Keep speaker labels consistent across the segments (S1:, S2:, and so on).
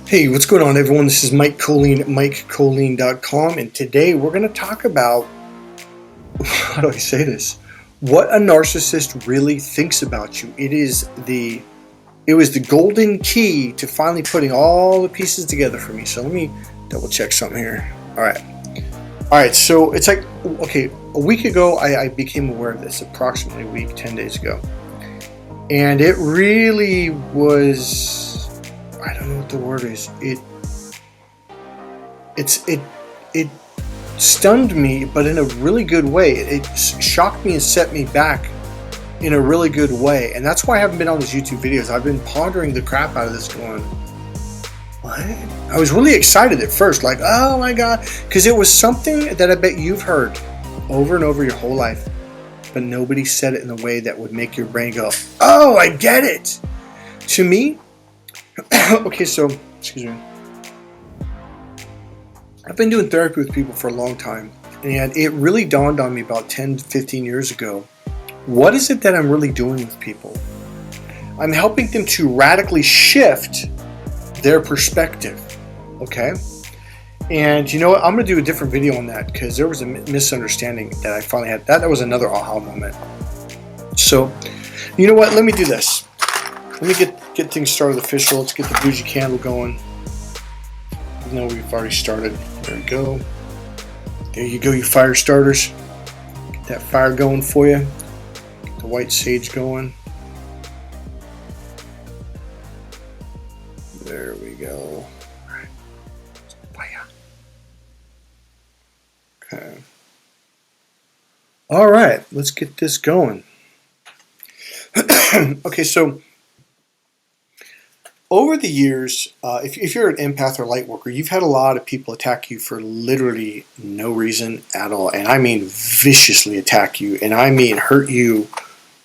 S1: Hey, what's going on, everyone? This is Mike Colleen at MikeColleen.com, and today we're going to talk about, how do I say this? What a narcissist really thinks about you. It was the golden key to finally putting all the pieces together for me. So let me double check something here. All right. So it's like, okay, a week ago I became aware of this, approximately a week, 10 days ago, and it really was. I don't know what the word is. It stunned me, but in a really good way. It shocked me and set me back in a really good way. And that's why I haven't been on these YouTube videos. I've been pondering the crap out of this going, what? I was really excited at first, like, oh my God, because it was something that I bet you've heard over and over your whole life, but nobody said it in a way that would make your brain go, oh, I get it. To me, okay, so, excuse me. I've been doing therapy with people for a long time, and it really dawned on me about 10, 15 years ago. What is it that I'm really doing with people? I'm helping them to radically shift their perspective, okay? And you know what? I'm going to do a different video on that because there was a misunderstanding that I finally had. That was another aha moment. So, you know what? Let me do this. Let me get things started official. Let's get the bougie candle going. Even though we've already started. There we go. There you go, you fire starters. Get that fire going for you. Get the white sage going. There we go. Okay. All right, let's get this going. Okay, so over the years, if you're an empath or light worker, you've had a lot of people attack you for literally no reason at all. And I mean viciously attack you. And I mean hurt you,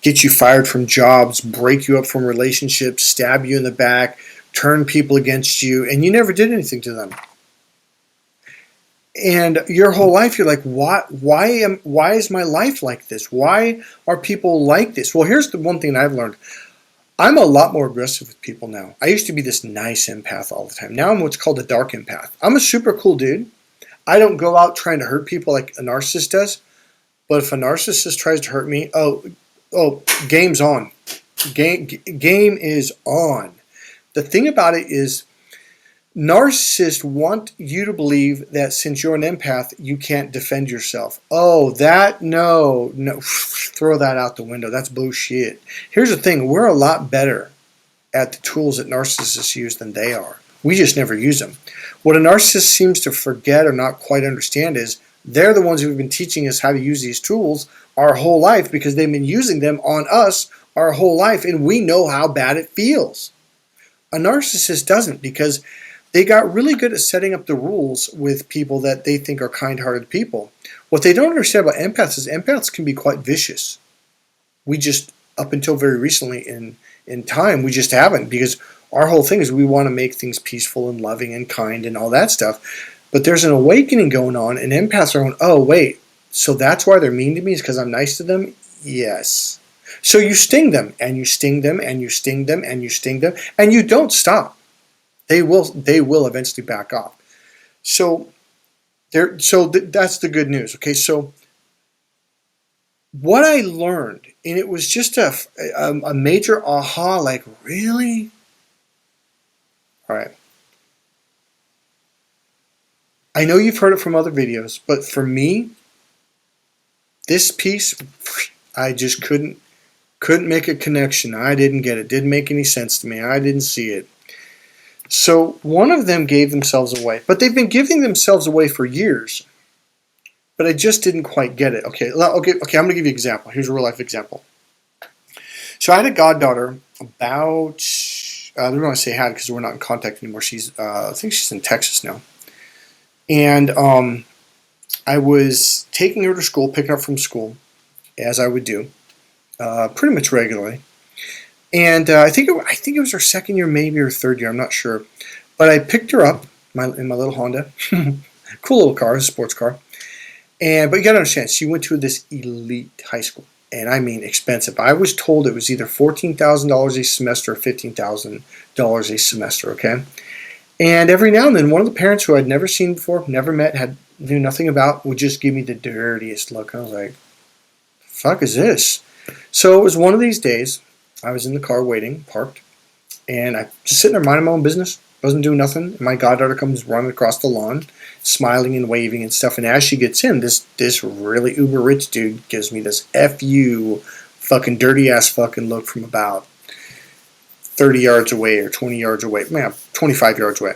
S1: get you fired from jobs, break you up from relationships, stab you in the back, turn people against you, and you never did anything to them. And your whole life, you're like, why is my life like this? Why are people like this? Well, here's the one thing I've learned. I'm a lot more aggressive with people now. I used to be this nice empath all the time. Now I'm what's called a dark empath. I'm a super cool dude. I don't go out trying to hurt people like a narcissist does. But if a narcissist tries to hurt me, oh, game's on. Game is on. The thing about it is, narcissists want you to believe that since you're an empath, you can't defend yourself. Oh, no, throw that out the window. That's bullshit. Here's the thing. We're a lot better at the tools that narcissists use than they are. We just never use them. What a narcissist seems to forget or not quite understand is they're the ones who've been teaching us how to use these tools our whole life because they've been using them on us our whole life, and we know how bad it feels. A narcissist doesn't, because they got really good at setting up the rules with people that they think are kind-hearted people. What they don't understand about empaths is empaths can be quite vicious. We just, up until very recently in time, we just haven't, because our whole thing is we want to make things peaceful and loving and kind and all that stuff. But there's an awakening going on, and empaths are going, oh, wait, so that's why they're mean to me is because I'm nice to them? Yes. So you sting them, and you sting them, and you sting them, and you sting them, and you don't stop. They will eventually back off. So that's the good news. Okay, so what I learned, and it was just a major aha, like, really? All right. I know you've heard it from other videos, but for me, this piece, I just couldn't make a connection. I didn't get it. Didn't make any sense to me. I didn't see it. So one of them gave themselves away, but they've been giving themselves away for years, but I just didn't quite get it. Okay, I'm going to give you an example. Here's a real life example. So I had a goddaughter about, I don't want to say had because we're not in contact anymore. I think she's in Texas now. And I was taking her to school, picking her up from school, as I would do, pretty much regularly. And I think it was her second year, maybe her third year. I'm not sure. But I picked her up in my little Honda. Cool little car, a sports car. But you got to understand, she went to this elite high school. And I mean expensive. I was told it was either $14,000 a semester or $15,000 a semester, okay? And every now and then, one of the parents who I'd never seen before, never met, knew nothing about, would just give me the dirtiest look. I was like, fuck is this? So it was one of these days. I was in the car waiting, parked, and I just sitting there minding my own business. Wasn't doing nothing. And my goddaughter comes running across the lawn, smiling and waving and stuff. And as she gets in, this really uber rich dude gives me this F you fucking dirty ass fucking look from about 30 yards away or 20 yards away. Man, 25 yards away.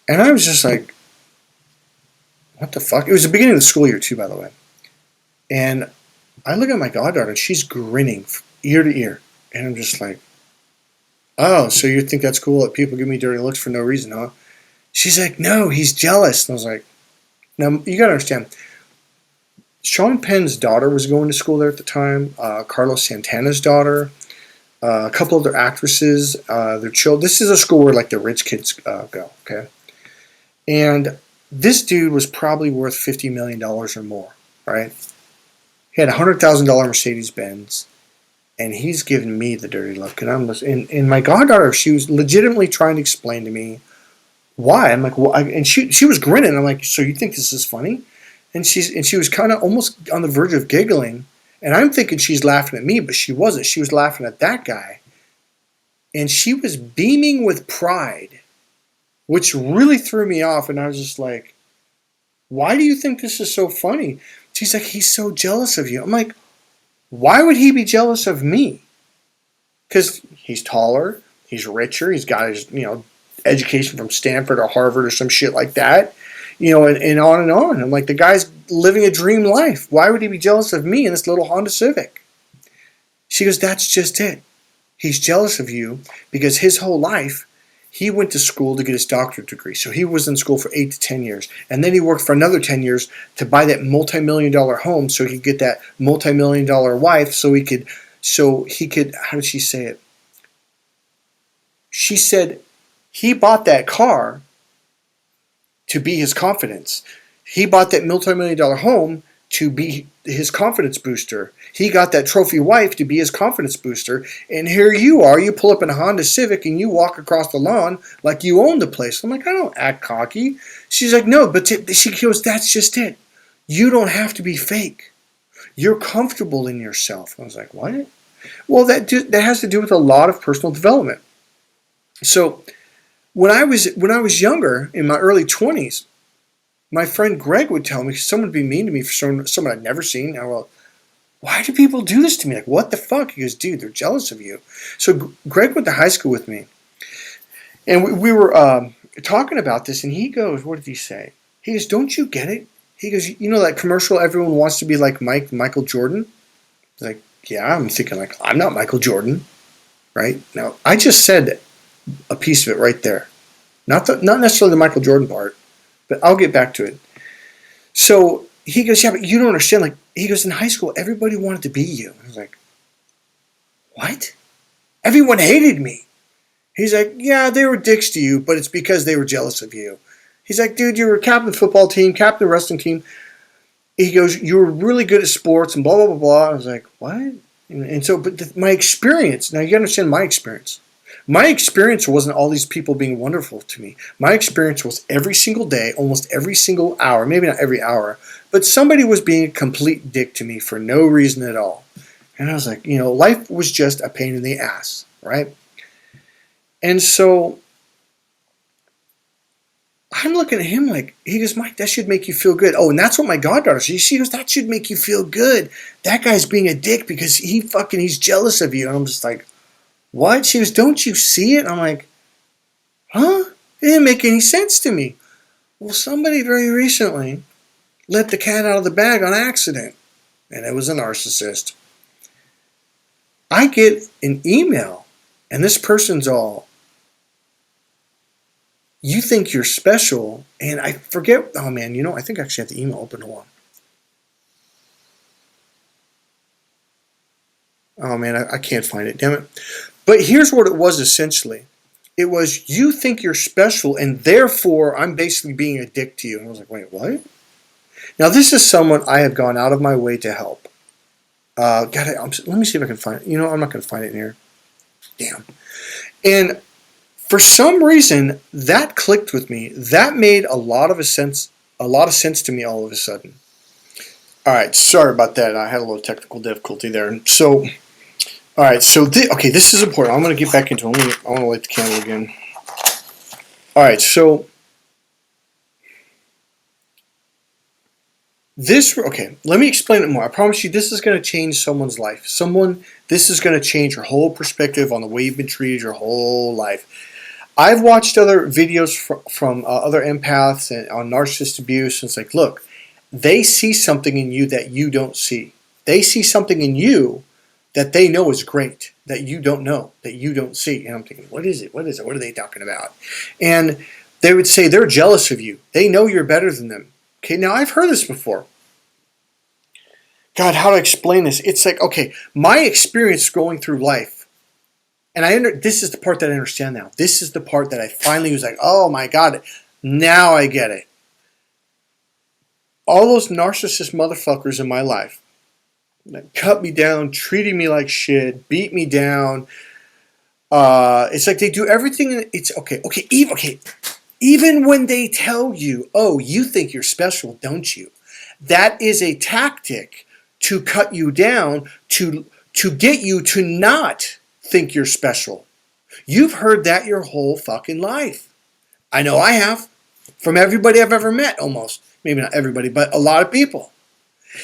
S1: And I was just like, what the fuck? It was the beginning of the school year too, by the way. And I look at my goddaughter and she's grinning ear to ear. And I'm just like, oh, so you think that's cool that people give me dirty looks for no reason, huh? She's like, no, he's jealous. And I was like, now, you got to understand, Sean Penn's daughter was going to school there at the time, Carlos Santana's daughter, a couple of their actresses, their children. This is a school where, like, the rich kids go, okay? And this dude was probably worth $50 million or more, right? He had a $100,000 Mercedes-Benz. And he's giving me the dirty look. And and my goddaughter, she was legitimately trying to explain to me why. I'm like, well, and she was grinning. I'm like, so you think this is funny? And she was kind of almost on the verge of giggling. And I'm thinking she's laughing at me, but she wasn't. She was laughing at that guy. And she was beaming with pride, which really threw me off. And I was just like, why do you think this is so funny? She's like, he's so jealous of you. I'm like, why would he be jealous of me? Because he's taller, he's richer, he's got his, education from Stanford or Harvard or some shit like that, and on and on. I'm like, the guy's living a dream life. Why would he be jealous of me in this little Honda Civic? She goes, that's just it. He's jealous of you because his whole life, he went to school to get his doctorate degree. So he was in school for 8 to 10 years. And then he worked for another 10 years to buy that multi-million-dollar home so he could get that multi-million-dollar wife so he could, how did she say it? She said he bought that car to be his confidence. He bought that multi-million-dollar home to be his confidence booster. He got that trophy wife to be his confidence booster. And here you are, you pull up in a Honda Civic and you walk across the lawn like you own the place. I'm like, I don't act cocky. She's like, no, but she goes, that's just it. You don't have to be fake. You're comfortable in yourself. I was like, what? Well, that has to do with a lot of personal development. So when I was younger, in my early 20s, my friend Greg would tell me, someone would be mean to me for someone I'd never seen. I go, why do people do this to me? Like, what the fuck? He goes, dude, they're jealous of you. So Greg went to high school with me. And we were talking about this, and he goes, what did he say? He goes, don't you get it? He goes, you know that commercial, everyone wants to be like Michael Jordan? Like, yeah, I'm thinking, like, I'm not Michael Jordan, right? Now, I just said a piece of it right there. Not necessarily the Michael Jordan part, but I'll get back to it. So he goes, yeah, but you don't understand. Like, he goes, in high school, everybody wanted to be you. I was like, what? Everyone hated me. He's like, yeah, they were dicks to you, but it's because they were jealous of you. He's like, dude, you were captain of the football team, captain of the wrestling team. He goes, you were really good at sports and blah, blah, blah, blah. I was like, what? And so, but my experience, now you understand my experience. My experience wasn't all these people being wonderful to me. My experience was every single day, almost every single hour, maybe not every hour, but somebody was being a complete dick to me for no reason at all. And I was like, life was just a pain in the ass, right? And so I'm looking at him like, he goes, Mike, that should make you feel good. Oh, and that's what my goddaughter says. She goes, that should make you feel good. That guy's being a dick because he's jealous of you. And I'm just like, what? She goes, don't you see it? I'm like, huh? It didn't make any sense to me. Well, somebody very recently let the cat out of the bag on accident, and it was a narcissist. I get an email, and this person's all, you think you're special, and I forget, oh man, I think I actually have the email open. Hold on. Oh man, I can't find it, damn it. But here's what it was essentially. It was, you think you're special, and therefore I'm basically being a dick to you. And I was like, wait, what? Now this is someone I have gone out of my way to help. Let me see if I can find it. I'm not going to find it in here. Damn. And for some reason, that clicked with me. That made a lot of sense to me all of a sudden. All right, sorry about that. I had a little technical difficulty there. So, all right, so okay, this is important. I'm going to get back into it. I want to light the candle again. All right, so okay, let me explain it more. I promise you this is going to change someone's life. This is going to change your whole perspective on the way you've been treated your whole life. I've watched other videos from other empaths and on narcissist abuse, and it's like, look, they see something in you that you don't see. They see something in you that they know is great, that you don't know, that you don't see. And I'm thinking, what is it? What is it? What are they talking about? And they would say they're jealous of you. They know you're better than them. Okay, now I've heard this before. God, how to explain this? It's like, okay, my experience going through life, and this is the part that I understand now. This is the part that I finally was like, oh my God, now I get it. All those narcissist motherfuckers in my life that cut me down, treating me like shit, beat me down. It's like they do everything. It's okay. Even when they tell you, oh, you think you're special, don't you? That is a tactic to cut you down, to get you to not think you're special. You've heard that your whole fucking life. I know I have. From everybody I've ever met, almost. Maybe not everybody, but a lot of people.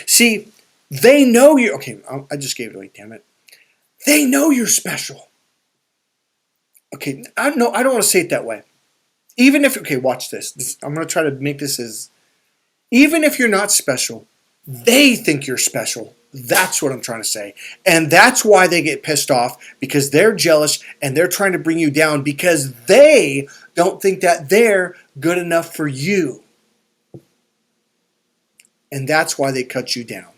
S1: See, they know you're... Okay, I just gave it away, damn it. They know you're special. Okay, I don't want to say it that way. Even if... Okay, watch this. I'm going to try to make this as... Even if you're not special, they think you're special. That's what I'm trying to say. And that's why they get pissed off, because they're jealous and they're trying to bring you down because they don't think that they're good enough for you. And that's why they cut you down.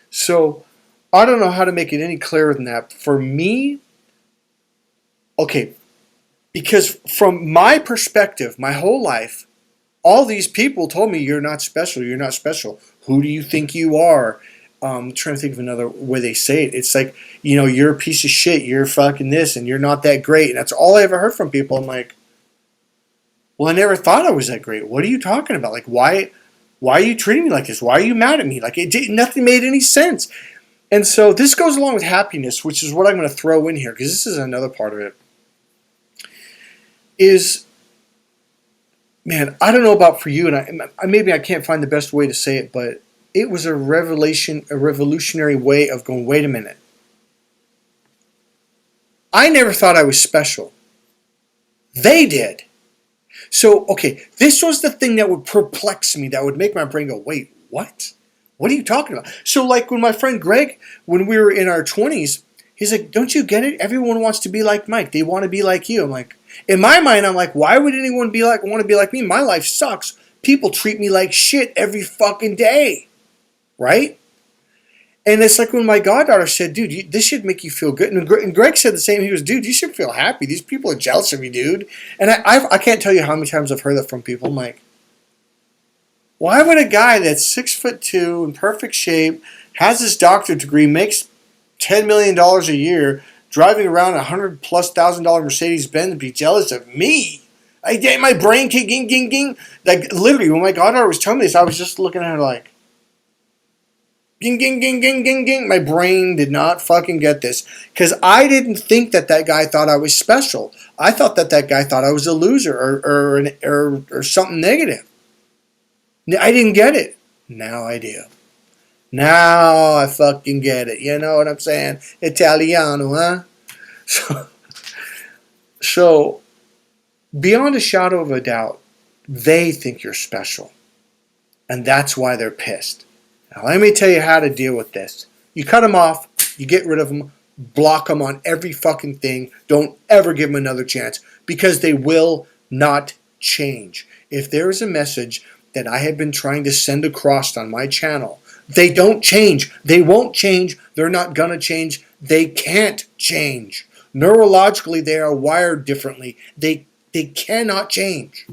S1: So, I don't know how to make it any clearer than that. For me, okay, because from my perspective, my whole life, all these people told me, you're not special, you're not special. Who do you think you are? I'm trying to think of another way they say it. It's like, you're a piece of shit, you're fucking this, and you're not that great. And that's all I ever heard from people. I'm like, well, I never thought I was that great. What are you talking about? Like, why are you treating me like this? Why are you mad at me? Like, nothing made any sense. And so this goes along with happiness, which is what I'm going to throw in here, because this is another part of it. Is, man, I don't know about for you, and maybe I can't find the best way to say it, but it was a revolutionary way of going, wait a minute. I never thought I was special. They did. So, okay, this was the thing that would perplex me, that would make my brain go, wait, what? What are you talking about? So, like when my friend Greg, when we were in our 20s, he's like, don't you get it? Everyone wants to be like Mike. They want to be like you. I'm like, in my mind, I'm like, why would anyone want to be like me? My life sucks. People treat me like shit every fucking day. Right? And it's like when my goddaughter said, dude, this should make you feel good. And Greg said the same. He goes, dude, you should feel happy. These people are jealous of you, dude. And I can't tell you how many times I've heard that from people. I'm like, why would a guy that's 6'2", in perfect shape, has his doctorate degree, makes $10 million a year, driving around a $100,000+ Mercedes Benz, be jealous of me? My brain ging. Like literally, when my goddaughter was telling me this, I was just looking at her like, ging. My brain did not fucking get this, because I didn't think that guy thought I was special. I thought that guy thought I was a loser or something negative. I didn't get it. Now I do. Now I fucking get it. You know what I'm saying? Italiano, huh? So, beyond a shadow of a doubt, they think you're special. And that's why they're pissed. Now, let me tell you how to deal with this. You cut them off. You get rid of them. Block them on every fucking thing. Don't ever give them another chance, because they will not change. If there is a message that I have been trying to send across on my channel, they don't change. They won't change. They're not going to change. They can't change. Neurologically, they are wired differently. They cannot change.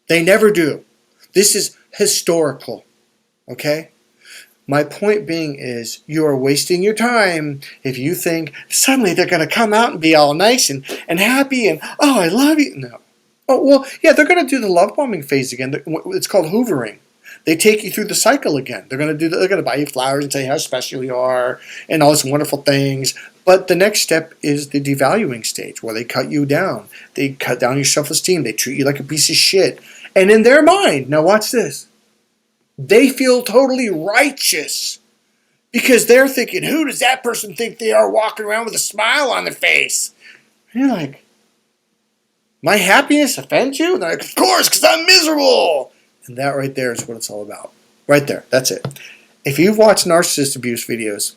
S1: They never do. This is historical. Okay? My point being is you are wasting your time if you think suddenly they're going to come out and be all nice and happy and, oh, I love you. No. Oh, well, yeah, they're going to do the love bombing phase again. It's called hoovering. They take you through the cycle again. They're going to buy you flowers and say how special you are and all these wonderful things. But the next step is the devaluing stage where they cut you down. They cut down your self-esteem. They treat you like a piece of shit. And in their mind, now watch this, they feel totally righteous because they're thinking, who does that person think they are walking around with a smile on their face? And you're like, my happiness offends you? And they're like, of course, because I'm miserable. And that right there is what it's all about. Right there. That's it. If you've watched narcissist abuse videos,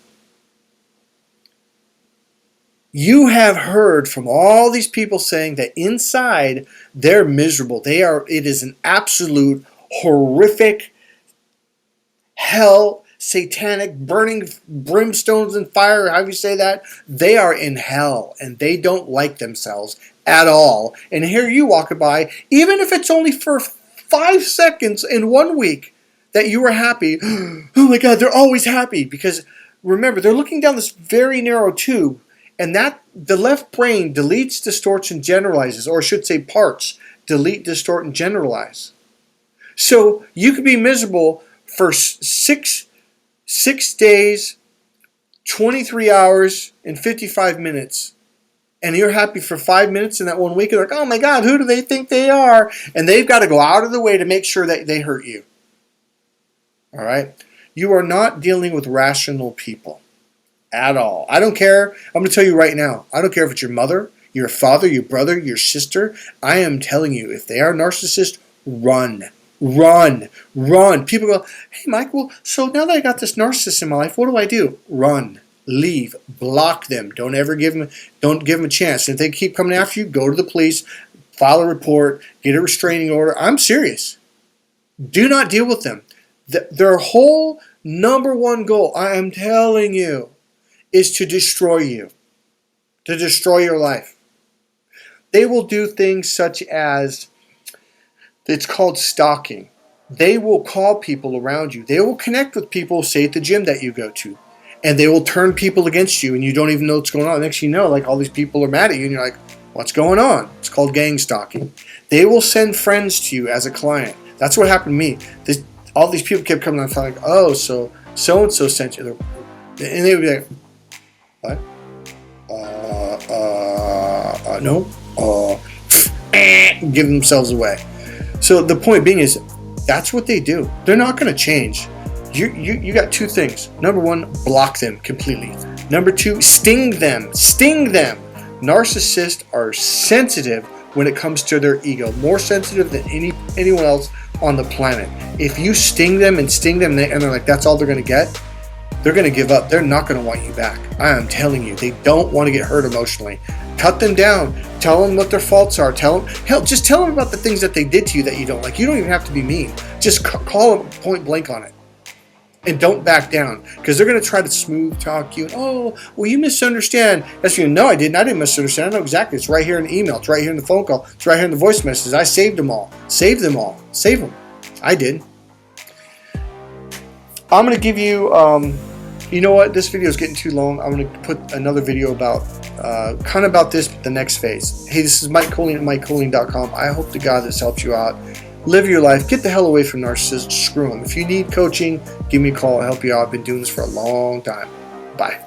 S1: you have heard from all these people saying that inside they're miserable. It is an absolute horrific hell, satanic, burning brimstones and fire, however you say that. They are in hell and they don't like themselves at all. And here you walking by, even if it's only for 5 seconds in 1 week that you were happy. Oh my God, they're always happy. Because remember, they're looking down this very narrow tube, and that the left brain deletes, distorts, and generalizes, or I should say parts, delete, distort, and generalize. So you could be miserable for six days, 23 hours, and 55 minutes. And you're happy for 5 minutes in that 1 week. You're like, oh my God, who do they think they are? And they've got to go out of the way to make sure that they hurt you. All right? You are not dealing with rational people at all. I don't care. I'm going to tell you right now. I don't care if it's your mother, your father, your brother, your sister. I am telling you, if they are narcissists, run. Run. Run. People go, hey, Mike, well, so now that I got this narcissist in my life, what do I do? Run. Leave. Block them. Don't give them a chance. And if they keep coming after you, go to the police, file a report, get a restraining order. I'm serious. Do not deal with them. Their whole number one goal, I am telling you, is to destroy you. To destroy your life. They will do things such as, it's called stalking. They will call people around you. They will connect with people, say at the gym that you go to. And they will turn people against you, and you don't even know what's going on. Next thing you know, like all these people are mad at you, and you're like, what's going on? It's called gang stalking. They will send friends to you as a client. That's what happened to me. All these people kept coming and like, oh, so-and-so sent you. And they would be like, what? No. Give themselves away. So the point being is, that's what they do. They're not going to change. You got two things. Number one, block them completely. Number two, sting them. Sting them. Narcissists are sensitive when it comes to their ego. More sensitive than anyone else on the planet. If you sting them and they're like, that's all they're going to get, they're going to give up. They're not going to want you back. I am telling you, they don't want to get hurt emotionally. Cut them down. Tell them what their faults are. Just tell them about the things that they did to you that you don't like. You don't even have to be mean. Just call them point blank on it. And don't back down, because they're going to try to smooth talk you. Oh, well, you misunderstand. That's you. No, I didn't. I didn't misunderstand. I know exactly. It's right here in the email. It's right here in the phone call. It's right here in the voice message. I saved them all. Save them all. Save them. I did. I'm going to give you, you know what? This video is getting too long. I'm going to put another video about, kind of about this, but the next phase. Hey, this is Mike Colleen at MikeColleen.com. I hope to God this helps you out. Live your life. Get the hell away from narcissists. Screw them. If you need coaching, give me a call. I'll help you out. I've been doing this for a long time. Bye.